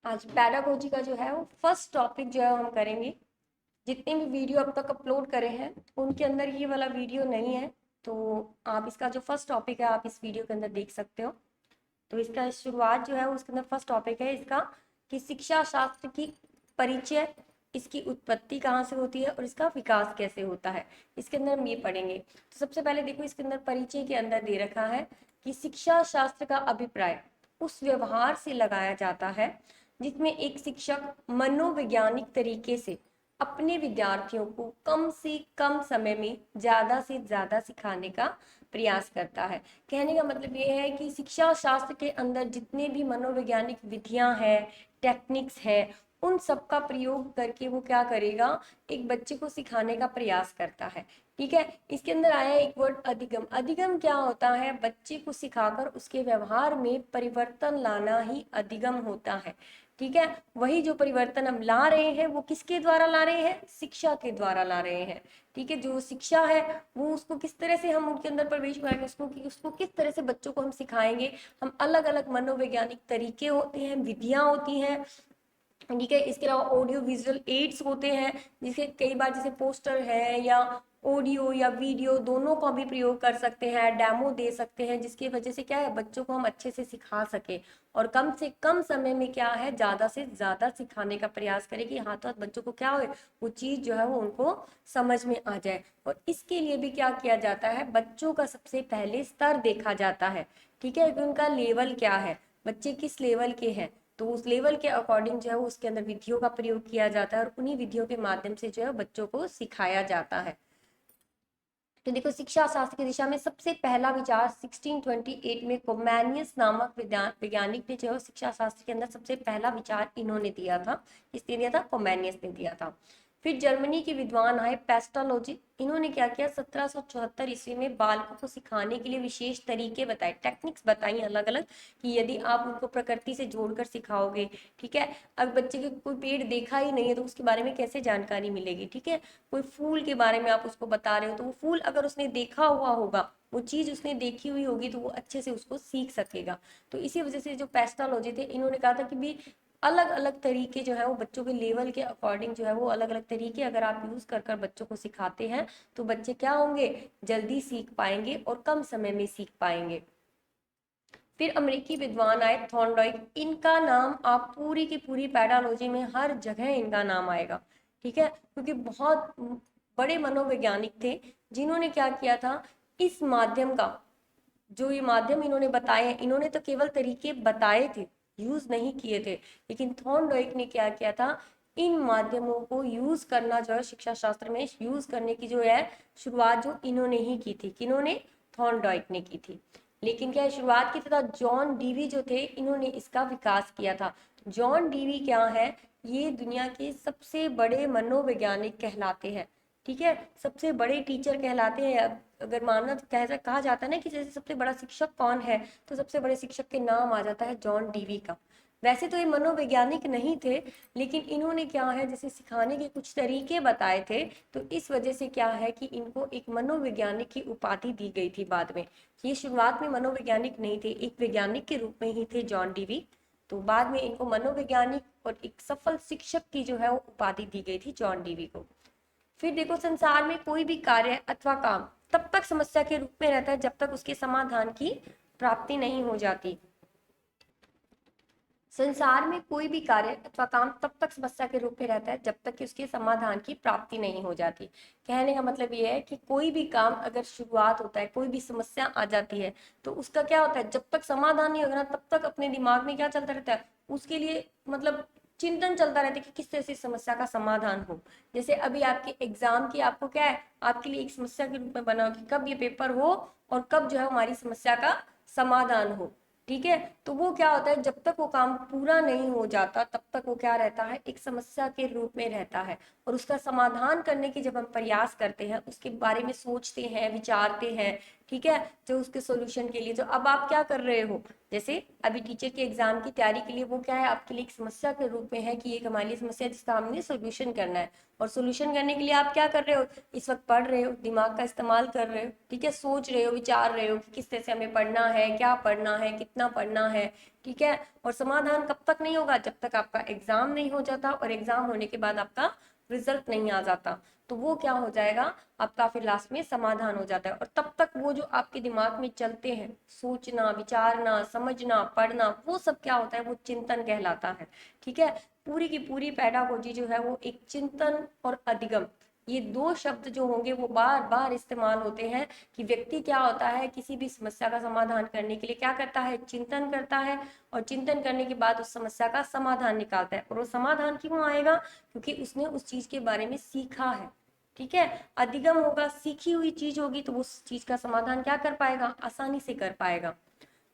आज पैडागोजी का जो है वो फर्स्ट टॉपिक जो है हम करेंगे। जितने भी वीडियो अब तक अपलोड करे हैं उनके अंदर ये वाला वीडियो नहीं है, तो आप इसका जो फर्स्ट टॉपिक है आप इस वीडियो के अंदर देख सकते हो। तो इसका शुरुआत जो है उसके अंदर फर्स्ट टॉपिक है इसका कि शिक्षा शास्त्र की परिचय, इसकी उत्पत्ति कहाँ से होती है और इसका विकास कैसे होता है। इसके अंदर हम ये पढ़ेंगे। तो सबसे पहले देखो, इसके अंदर परिचय के अंदर दे रखा है कि शिक्षा शास्त्र का अभिप्राय उस व्यवहार से लगाया जाता है जिसमें एक शिक्षक मनोवैज्ञानिक तरीके से अपने विद्यार्थियों को कम से कम समय में ज़्यादा से ज़्यादा सिखाने का प्रयास करता है। कहने का मतलब ये है कि शिक्षा शास्त्र के अंदर जितने भी मनोवैज्ञानिक विधियां हैं, टेक्निक्स है, उन सब का प्रयोग करके वो क्या करेगा, एक बच्चे को सिखाने का प्रयास करता है। ठीक है। इसके अंदर आया एक वर्ड अधिगम। अधिगम क्या होता है? बच्चे को सिखाकर उसके व्यवहार में परिवर्तन लाना ही अधिगम होता है। ठीक है। वही जो परिवर्तन हम ला रहे हैं वो किसके द्वारा ला रहे हैं? शिक्षा के द्वारा ला रहे हैं। ठीक है। जो शिक्षा है वो उसको किस तरह से हम उनके अंदर प्रवेश कराएंगे, उसको किस तरह से बच्चों को हम सिखाएंगे। हम अलग अलग मनोवैज्ञानिक तरीके होते हैं, विधियां होती हैं। ठीक है। इसके अलावा ऑडियो विजुअल एड्स होते हैं, जिसे कई बार जैसे पोस्टर है या ऑडियो या वीडियो दोनों का भी प्रयोग कर सकते हैं, डेमो दे सकते हैं, जिसकी वजह से क्या है, बच्चों को हम अच्छे से सिखा सके और कम से कम समय में क्या है, ज़्यादा से ज़्यादा सिखाने का प्रयास करें कि हाथों हाथ बच्चों को क्या हो, वो चीज़ जो है वो उनको समझ में आ जाए। और इसके लिए भी क्या किया जाता है, बच्चों का सबसे पहले स्तर देखा जाता है। ठीक है, कि उनका लेवल क्या है, बच्चे किस लेवल के हैं, तो उस लेवल के अकॉर्डिंग जो है वो उसके अंदर विधियों का प्रयोग किया जाता है और उन्हीं विधियों के माध्यम से जो है बच्चों को सिखाया जाता है। तो देखो, शिक्षा शास्त्र की दिशा में सबसे पहला विचार 1628 में कोमैनियस नामक वैज्ञानिक ने जो है शिक्षा शास्त्र के अंदर सबसे पहला विचार इन्होंने दिया था। किसने दिया था? कोमैनियस ने दिया था। फिर जर्मनी के विद्वान आए पेस्टालॉजी। इन्होंने क्या किया, 1774 ईस्वी में बालकों को सिखाने के लिए विशेष तरीके बताए, टेक्निक्स बताई अलग अलग, कि यदि आप उनको प्रकृति से जोड़कर सिखाओगे। ठीक है। अब बच्चे के कोई पेड़ देखा ही नहीं है तो उसके बारे में कैसे जानकारी मिलेगी। ठीक है। कोई फूल के बारे में आप उसको बता रहे हो तो वो फूल अगर उसने देखा हुआ होगा, वो चीज उसने देखी हुई होगी, तो वो अच्छे से उसको सीख सकेगा। तो इसी वजह से जो पेस्टालॉजी थे, इन्होंने कहा था कि भी अलग अलग तरीके जो है वो बच्चों के लेवल के अकॉर्डिंग जो है वो अलग अलग तरीके अगर आप यूज कर कर बच्चों को सिखाते हैं तो बच्चे क्या होंगे, जल्दी सीख पाएंगे और कम समय में सीख पाएंगे। फिर अमेरिकी विद्वान आए थॉर्नडाइक। इनका नाम आप पूरी की पूरी पैडालॉजी में हर जगह इनका नाम आएगा। ठीक है, क्योंकि बहुत बड़े मनोवैज्ञानिक थे जिन्होंने क्या किया था, इस माध्यम का जो ये माध्यम इन्होंने बताए हैं, इन्होंने तो केवल तरीके बताए थे, यूज नहीं किए थे। लेकिन थॉर्नडाइक ने क्या किया था, इन माध्यमों को यूज करना जो है शिक्षा शास्त्र में यूज करने की जो है शुरुआत जो इन्होंने ही की थी। किन्होंने? थॉर्नडाइक ने की थी। लेकिन क्या शुरुआत की तथा जॉन डीवी जो थे इन्होंने इसका विकास किया था। जॉन डीवी क्या है, ये दुनिया के सबसे बड़े मनोवैज्ञानिक कहलाते हैं। ठीक है, सबसे बड़े टीचर कहलाते हैं। अगर मानना तो कहा जाता है ना कि जैसे सबसे बड़ा शिक्षक कौन है, तो सबसे बड़े शिक्षक के नाम आ जाता है जॉन डीवी का। वैसे तो ये मनोवैज्ञानिक नहीं थे, लेकिन इन्होंने क्या है, जैसे सिखाने के कुछ तरीके बताए थे, तो इस वजह से क्या है कि इनको एक मनोवैज्ञानिक की उपाधि दी गई थी बाद में। ये शुरुआत में मनोवैज्ञानिक नहीं थे, एक वैज्ञानिक के रूप में ही थे जॉन डीवी। तो बाद में इनको मनोवैज्ञानिक और एक सफल शिक्षक की जो है वो उपाधि दी गई थी जॉन डीवी को। फिर देखो, संसार में कोई भी कार्य अथवा काम तब तक समस्या के रूप में रहता है जब तक उसके समाधान की प्राप्ति नहीं हो जाती। संसार में कोई भी कार्य अथवा काम तब तक समस्या के रूप में रहता है जब तक कि उसके समाधान की प्राप्ति नहीं हो जाती। कहने का मतलब ये है कि कोई भी काम अगर शुरुआत होता है, कोई भी समस्या आ जाती है, तो उसका क्या होता है, जब तक समाधान नहीं होगा ना तब तक अपने दिमाग में क्या चलता रहता है, उसके लिए मतलब चिंतन चलता रहता है कि किस तरह से समस्या का समाधान हो। जैसे अभी आपके एग्जाम की आपको क्या है, आपके लिए एक समस्या के रूप में बना हो कि कब ये पेपर हो और कब जो है हमारी समस्या का समाधान हो। ठीक है, तो वो क्या होता है, जब तक वो काम पूरा नहीं हो जाता तब तक वो क्या रहता है, एक समस्या के रूप में रहता है। और उसका समाधान करने की जब हम प्रयास करते हैं, उसके बारे में सोचते हैं, विचारते हैं, ठीक है, जो उसके सॉल्यूशन के लिए जो अब आप क्या कर रहे हो, जैसे अभी टीचर के एग्जाम की तैयारी के लिए वो क्या है आपके लिए एक समस्या के रूप में है कि एक हमारे लिए समस्या है जिसका हमने सोल्यूशन करना है, और सोल्यूशन करने के लिए आप क्या कर रहे हो, इस वक्त पढ़ रहे हो, दिमाग का इस्तेमाल कर रहे हो, ठीक है, सोच रहे हो, विचार रहे हो कि किस तरह से हमें पढ़ना है, क्या पढ़ना है, कितना पढ़ना है, ठीक है। और समाधान कब तक नहीं होगा, जब तक आपका एग्जाम नहीं हो जाता, और एग्जाम होने के बाद आपका रिजल्ट नहीं आ जाता, तो वो क्या हो जाएगा आपका फिर लास्ट में समाधान हो जाता है। और तब तक वो जो आपके दिमाग में चलते हैं, सोचना, विचारना, समझना, पढ़ना, वो सब क्या होता है, वो चिंतन कहलाता है, ठीक है। पूरी की पूरी पेडागोजी जो है वो एक चिंतन और अधिगम, ये दो शब्द जो होंगे वो बार बार इस्तेमाल होते हैं कि व्यक्ति क्या होता है किसी भी समस्या का समाधान करने के लिए क्या करता है, चिंतन करता है, और चिंतन करने के बाद उस समस्या का समाधान निकालता है। और वो समाधान क्यों आएगा, क्योंकि उसने उस चीज के बारे में सीखा है, ठीक है। अधिगम होगा, सीखी हुई चीज होगी, तो उस चीज का समाधान क्या कर पाएगा, आसानी से कर पाएगा।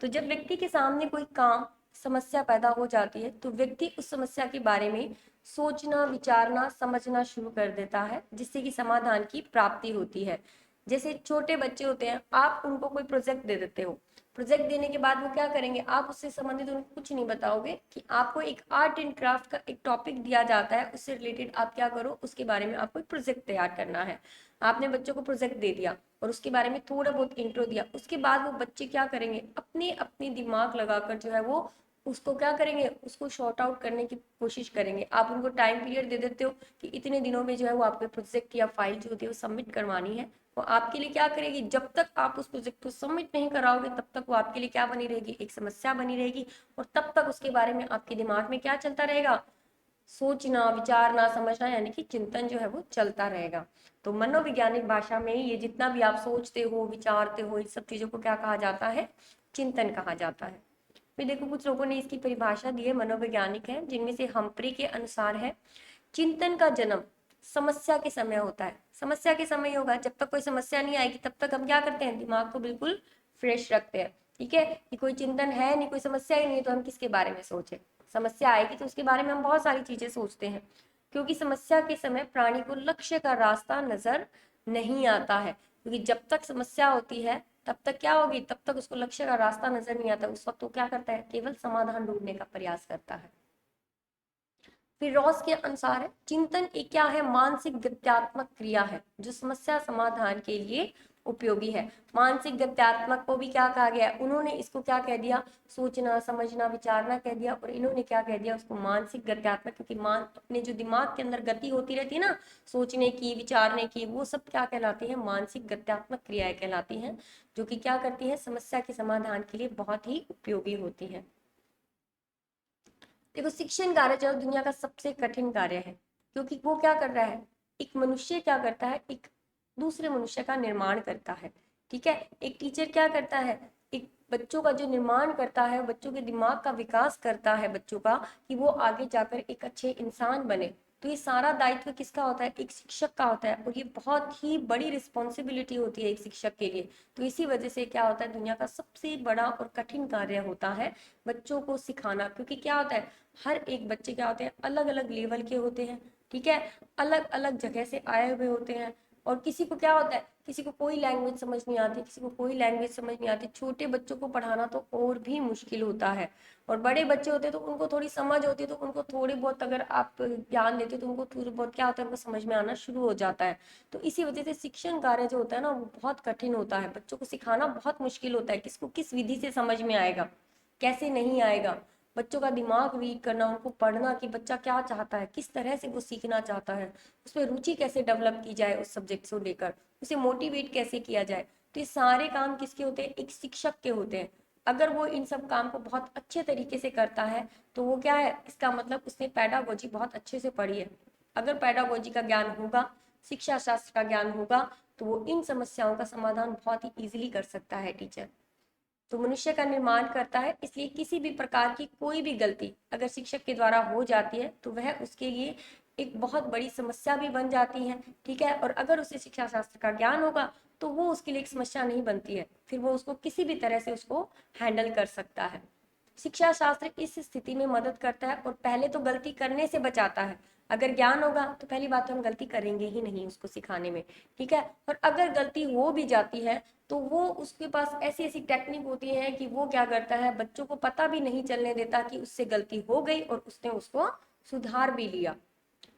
तो जब व्यक्ति के सामने कोई काम समस्या पैदा हो जाती है तो व्यक्ति उस समस्या के बारे में सोचना, विचारना, समझना शुरू कर देता है, जिससे कि समाधान की प्राप्ति होती है। जैसे छोटे बच्चे होते हैं, आप उनको कोई प्रोजेक्ट दे देते हो, प्रोजेक्ट देने के बाद वो क्या करेंगे, आप उससे संबंधित उनको कुछ नहीं बताओगे, कि आपको एक आर्ट एंड क्राफ्ट का एक टॉपिक दिया जाता है, उससे रिलेटेड आप क्या करो, उसके बारे में आपको एक प्रोजेक्ट तैयार करना है। आपने बच्चों को प्रोजेक्ट दे दिया और उसके बारे में थोड़ा बहुत इंट्रो दिया, उसके बाद वो बच्चे क्या करेंगे, अपने अपने दिमाग लगाकर जो है वो उसको क्या करेंगे, उसको शॉर्ट आउट करने की कोशिश करेंगे। आप उनको टाइम पीरियड दे देते हो कि इतने दिनों में जो है वो आपके प्रोजेक्ट या फाइल जो होती है वो सबमिट करवानी है, वो आपके लिए क्या करेगी, जब तक आप उस प्रोजेक्ट को सबमिट नहीं कराओगे तब तक वो आपके लिए क्या बनी रहेगी, एक समस्या बनी रहेगी, और तब तक उसके बारे में आपके दिमाग में क्या चलता रहेगा, सोचना, विचारना, समझना, यानी कि चिंतन जो है वो चलता रहेगा। तो मनोवैज्ञानिक भाषा में ये जितना भी आप सोचते हो, विचारते हो, इन सब चीजों को क्या कहा जाता है, चिंतन कहा जाता है। फिर देखो कुछ लोगों ने इसकी परिभाषा दी है, मनोवैज्ञानिक है, जिनमें से हम्प्री के अनुसार है, चिंतन का जन्म समस्या के समय होता है। समस्या के समय होगा, जब तक कोई समस्या नहीं आएगी तब तक हम क्या करते हैं, दिमाग को बिल्कुल फ्रेश रखते हैं, ठीक है, कि कोई चिंतन है नहीं, कोई समस्या ही नहीं है, तो हम किसके बारे में सोचें। समस्या आएगी तो उसके बारे में हम बहुत सारी चीजें सोचते हैं, क्योंकि समस्या के समय प्राणी को लक्ष्य का रास्ता नजर नहीं आता है, क्योंकि जब तक समस्या होती है तब तक क्या होगी, तब तक उसको लक्ष्य का रास्ता नजर नहीं आता, उस वक्त वो क्या करता है, केवल समाधान ढूंढने का प्रयास करता है। फिर रॉस के अनुसार है, चिंतन एक क्या है, मानसिक गत्यात्मक क्रिया है जो समस्या समाधान के लिए उपयोगी है। मानसिक गत्यात्मक को भी क्या कहा गया है, उन्होंने इसको क्या कह दिया, सोचना, समझना, विचारना कह दिया, और इन्होंने क्या कह दिया उसको, मानसिक गत्यात्मक, क्योंकि मान अपने जो दिमाग के अंदर गति होती रहती है ना, सोचने की, विचारने की, वो सब क्या कहलाती है, मानसिक गत्यात्मक क्रियाएं कहलाती हैं, जो कि क्या करती है, समस्या के समाधान के लिए बहुत ही उपयोगी होती है। देखो शिक्षण कार्य जो दुनिया का सबसे कठिन कार्य है, क्योंकि वो क्या कर रहा है, एक मनुष्य क्या करता है, एक दूसरे मनुष्य का निर्माण करता है, ठीक है। एक टीचर क्या करता है, एक बच्चों का जो निर्माण करता है, बच्चों के दिमाग का विकास करता है बच्चों का, कि वो आगे जाकर एक अच्छे इंसान बने। तो ये सारा दायित्व किसका होता है, एक शिक्षक का होता है, और ये बहुत ही बड़ी रिस्पॉन्सिबिलिटी होती है एक शिक्षक के लिए। तो इसी वजह से क्या होता है, दुनिया का सबसे बड़ा और कठिन कार्य होता है बच्चों को सिखाना, क्योंकि क्या होता है, हर एक बच्चे क्या होते हैं, अलग अलग लेवल के होते हैं, ठीक है, अलग अलग जगह से आए हुए होते हैं, और किसी को क्या होता है, किसी को कोई लैंग्वेज समझ नहीं आती, किसी को कोई लैंग्वेज समझ नहीं आती। छोटे बच्चों को पढ़ाना तो और भी मुश्किल होता है, और बड़े बच्चे होते हैं तो उनको थोड़ी समझ होती है, तो उनको थोड़ी बहुत अगर आप ज्ञान देते हो तो उनको थोड़ी बहुत क्या होता है, उनको समझ में आना शुरू हो जाता है। तो इसी वजह से शिक्षण कार्य जो होता है ना वो बहुत कठिन होता है, बच्चों को सिखाना बहुत मुश्किल होता है, किसको किस विधि से समझ में आएगा, कैसे नहीं आएगा। बच्चों का दिमाग रीड करना, उनको पढ़ना कि बच्चा क्या चाहता है, किस तरह से वो सीखना चाहता है, उसमें रुचि कैसे डेवलप की जाए उस सब्जेक्ट को लेकर, उसे मोटिवेट कैसे किया जाए। तो ये सारे काम किसके होते हैं, एक शिक्षक के होते हैं। अगर वो इन सब काम को बहुत अच्छे तरीके से करता है तो वो क्या है, इसका मतलब उसने पेडागोजी बहुत अच्छे से पढ़ी है। अगर पेडागोजी का ज्ञान होगा, शिक्षा शास्त्र का ज्ञान होगा, तो वो इन समस्याओं का समाधान बहुत ही इजीली कर सकता है टीचर। तो मनुष्य का निर्माण करता है, इसलिए किसी भी प्रकार की कोई भी गलती अगर शिक्षक के द्वारा हो जाती है तो वह उसके लिए एक बहुत बड़ी समस्या भी बन जाती है, ठीक है। और अगर उसे शिक्षा शास्त्र का ज्ञान होगा तो वो उसके लिए एक समस्या नहीं बनती है, फिर वो उसको किसी भी तरह से उसको हैंडल कर सकता है। शिक्षा शास्त्र इस स्थिति में मदद करता है और पहले तो गलती करने से बचाता है। अगर ज्ञान होगा तो पहली बात तो हम गलती करेंगे ही नहीं उसको सिखाने में, ठीक है। और अगर गलती हो भी जाती है तो वो उसके पास ऐसी ऐसी टेक्निक होती है कि वो क्या करता है, बच्चों को पता भी नहीं चलने देता कि उससे गलती हो गई और उसने उसको सुधार भी लिया,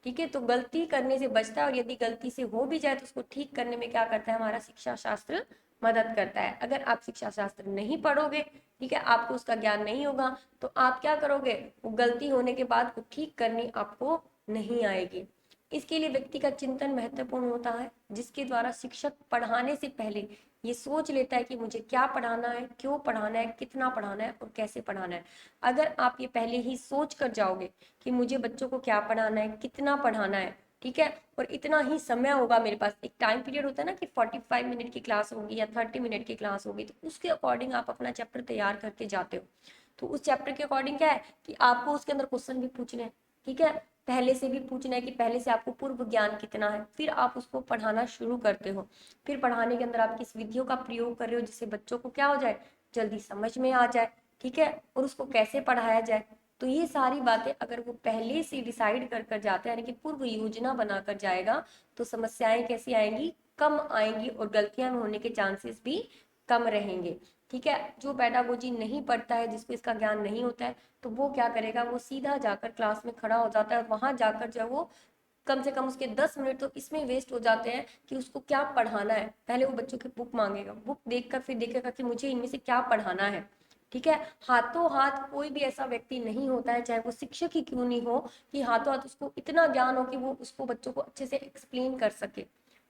ठीक है। तो गलती करने से बचता है और यदि गलती से हो भी जाए तो उसको ठीक करने में क्या करता है हमारा शिक्षा शास्त्र, मदद करता है। अगर आप शिक्षा शास्त्र नहीं पढ़ोगे, ठीक है, आपको उसका ज्ञान नहीं होगा, तो आप क्या करोगे, वो गलती होने के बाद वो ठीक करनी आपको नहीं आएगी। इसके लिए व्यक्ति का चिंतन महत्वपूर्ण होता है, जिसके द्वारा शिक्षक पढ़ाने से पहले ये सोच लेता है कि मुझे क्या पढ़ाना है, क्यों पढ़ाना है, कितना पढ़ाना है और कैसे पढ़ाना है। अगर आप ये पहले ही सोच कर जाओगे कि मुझे बच्चों को क्या पढ़ाना है, कितना पढ़ाना है, ठीक है, और इतना ही समय होगा मेरे पास, एक टाइम पीरियड होता है ना कि 45 मिनट की क्लास होगी या 30 मिनट की क्लास होगी, तो उसके अकॉर्डिंग आप अपना चैप्टर तैयार करके जाते हो। तो उस चैप्टर के अकॉर्डिंग क्या है कि आपको उसके अंदर क्वेश्चन भी पूछने हैं, ठीक है, पहले से भी पूछना है कि पहले से आपको पूर्व ज्ञान कितना है, फिर आप उसको पढ़ाना शुरू करते हो। फिर पढ़ाने के अंदर आप किस विधियों का प्रयोग कर रहे हो जिससे बच्चों को क्या हो जाए, जल्दी समझ में आ जाए, ठीक है, और उसको कैसे पढ़ाया जाए। तो ये सारी बातें अगर वो पहले से डिसाइड कर कर जाते हैं, यानी कि पूर्व योजना बनाकर जाएगा, तो समस्याएं कैसी आएंगी, कम आएंगी और गलतियां होने के चांसेस भी कम रहेंगे, ठीक है। जो पेडागोजी नहीं पढ़ता है, जिसको इसका ज्ञान नहीं होता है, तो वो क्या करेगा, वो सीधा जाकर क्लास में खड़ा हो जाता है और वहां जाकर जो है वो कम से कम उसके 10 मिनट तो इसमें वेस्ट हो जाते हैं कि उसको क्या पढ़ाना है। पहले वो बच्चों की बुक मांगेगा, बुक देखकर फिर देखेगा कि मुझे इनमें से क्या पढ़ाना है, ठीक है। हाथों हाथ कोई भी ऐसा व्यक्ति नहीं होता है, चाहे वो शिक्षक ही क्यों नहीं हो, कि हाथों हाथ उसको इतना ज्ञान हो कि वो उसको बच्चों को अच्छे से एक्सप्लेन कर सके।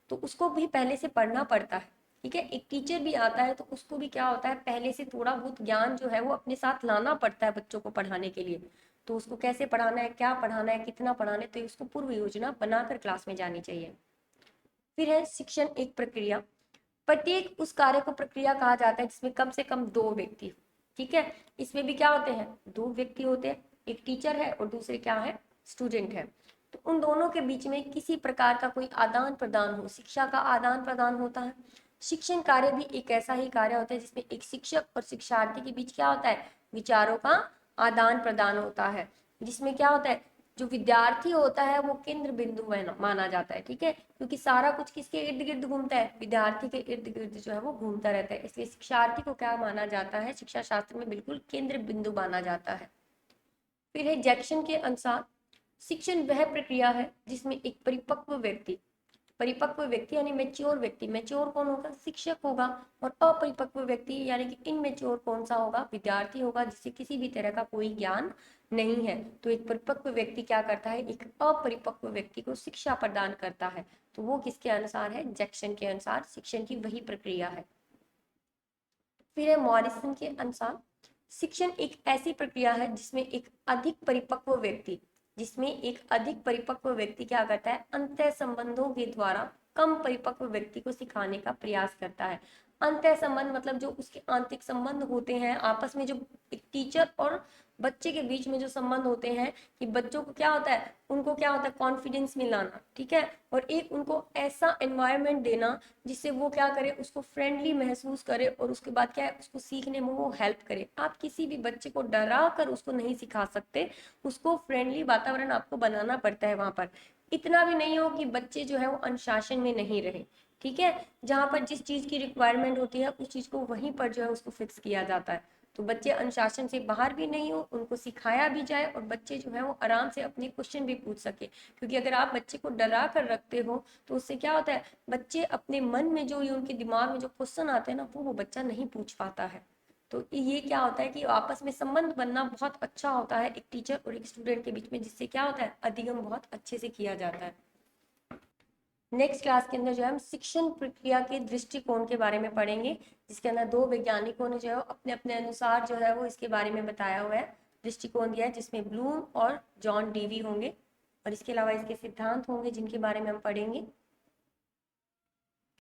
तो उसको भी पहले से पढ़ना पड़ता है, ठीक है। एक टीचर भी आता है तो उसको भी क्या होता है, पहले से थोड़ा बहुत ज्ञान जो है वो अपने साथ लाना पड़ता है बच्चों को पढ़ाने के लिए। तो उसको कैसे पढ़ाना है, क्या पढ़ाना है, कितना पढ़ाना है, तो उसको पूर्व योजना बनाकर क्लास में जानी चाहिए। फिर है शिक्षण एक प्रक्रिया। प्रत्येक उस कार्य को प्रक्रिया कहा जाता है जिसमें कम से कम दो व्यक्ति हो, ठीक है। इसमें भी क्या होते हैं, दो व्यक्ति होते हैं, एक टीचर है और दूसरे क्या है, स्टूडेंट है। तो उन दोनों के बीच में किसी प्रकार का कोई आदान प्रदान हो, शिक्षा का आदान प्रदान होता है। शिक्षण कार्य भी एक ऐसा ही कार्य होता है जिसमें एक शिक्षक और शिक्षार्थी के बीच क्या होता है, विचारों का आदान प्रदान होता है, जिसमें क्या होता है, जो विद्यार्थी होता है वो केंद्र बिंदु माना जाता है, ठीक है, क्योंकि सारा कुछ किसके इर्द गिर्द घूमता है, विद्यार्थी के इर्द गिर्द जो है वो घूमता रहता है। इसलिए शिक्षार्थी को क्या माना जाता है, शिक्षा शास्त्र में बिल्कुल केंद्र बिंदु माना जाता है। फिर है जैक्सन के अनुसार शिक्षण वह प्रक्रिया है जिसमें एक परिपक्व व्यक्ति यानी मेच्योर व्यक्ति, मेच्योर कौन होगा, शिक्षक होगा, और अपरिपक्व व्यक्ति यानी कि इनमेच्योर कौन सा होगा, विद्यार्थी होगा, जिससे किसी भी तरह का कोई ज्ञान नहीं है। तो एक परिपक्व व्यक्ति क्या करता है, एक अपरिपक्व व्यक्ति को शिक्षा प्रदान करता है। तो वो किसके अनुसार है, जैक्सन के अनुसार शिक्षण की वही प्रक्रिया है। फिर है मॉरिसन के अनुसार शिक्षण एक ऐसी प्रक्रिया है जिसमें एक अधिक परिपक्व व्यक्ति क्या करता है, अंतः संबंधों के द्वारा कम परिपक्व व्यक्ति को सिखाने का प्रयास करता है। अंतः संबंध मतलब जो उसके आंतरिक संबंध होते हैं आपस में, जो एक टीचर और बच्चे के बीच में जो संबंध होते हैं, कि बच्चों को क्या होता है, उनको क्या होता है, कॉन्फिडेंस में लाना, ठीक है, और एक उनको ऐसा एनवायरनमेंट देना जिससे वो क्या करे, उसको फ्रेंडली महसूस करे और उसके बाद क्या है, उसको सीखने में वो हेल्प करे। आप किसी भी बच्चे को डरा कर उसको नहीं सिखा सकते, उसको फ्रेंडली वातावरण आपको बनाना पड़ता है वहां पर। इतना भी नहीं हो कि बच्चे जो है वो अनुशासन में नहीं रहे, ठीक है, जहां पर जिस चीज की रिक्वायरमेंट होती है उस चीज को वहीं पर जो है उसको फिक्स किया जाता है। तो बच्चे अनुशासन से बाहर भी नहीं हो, उनको सिखाया भी जाए और बच्चे जो है वो आराम से अपने क्वेश्चन भी पूछ सके। क्योंकि अगर आप बच्चे को डरा कर रखते हो तो उससे क्या होता है, बच्चे अपने मन में जो, ये उनके दिमाग में जो क्वेश्चन आते हैं ना, वो बच्चा नहीं पूछ पाता है। तो ये क्या होता है कि आपस में संबंध बनना बहुत अच्छा होता है एक टीचर और एक स्टूडेंट के बीच में, जिससे क्या होता है, अधिगम बहुत अच्छे से किया जाता है। नेक्स्ट क्लास के अंदर जो है हम शिक्षण प्रक्रिया के दृष्टिकोण के बारे में पढ़ेंगे, जिसके अंदर दो वैज्ञानिकों ने जो है अपने अपने अनुसार जो है वो इसके बारे में बताया हुआ है, दृष्टिकोण दिया है, जिसमें ब्लूम और जॉन डीवी होंगे, और इसके अलावा इसके सिद्धांत होंगे जिनके बारे में हम पढ़ेंगे।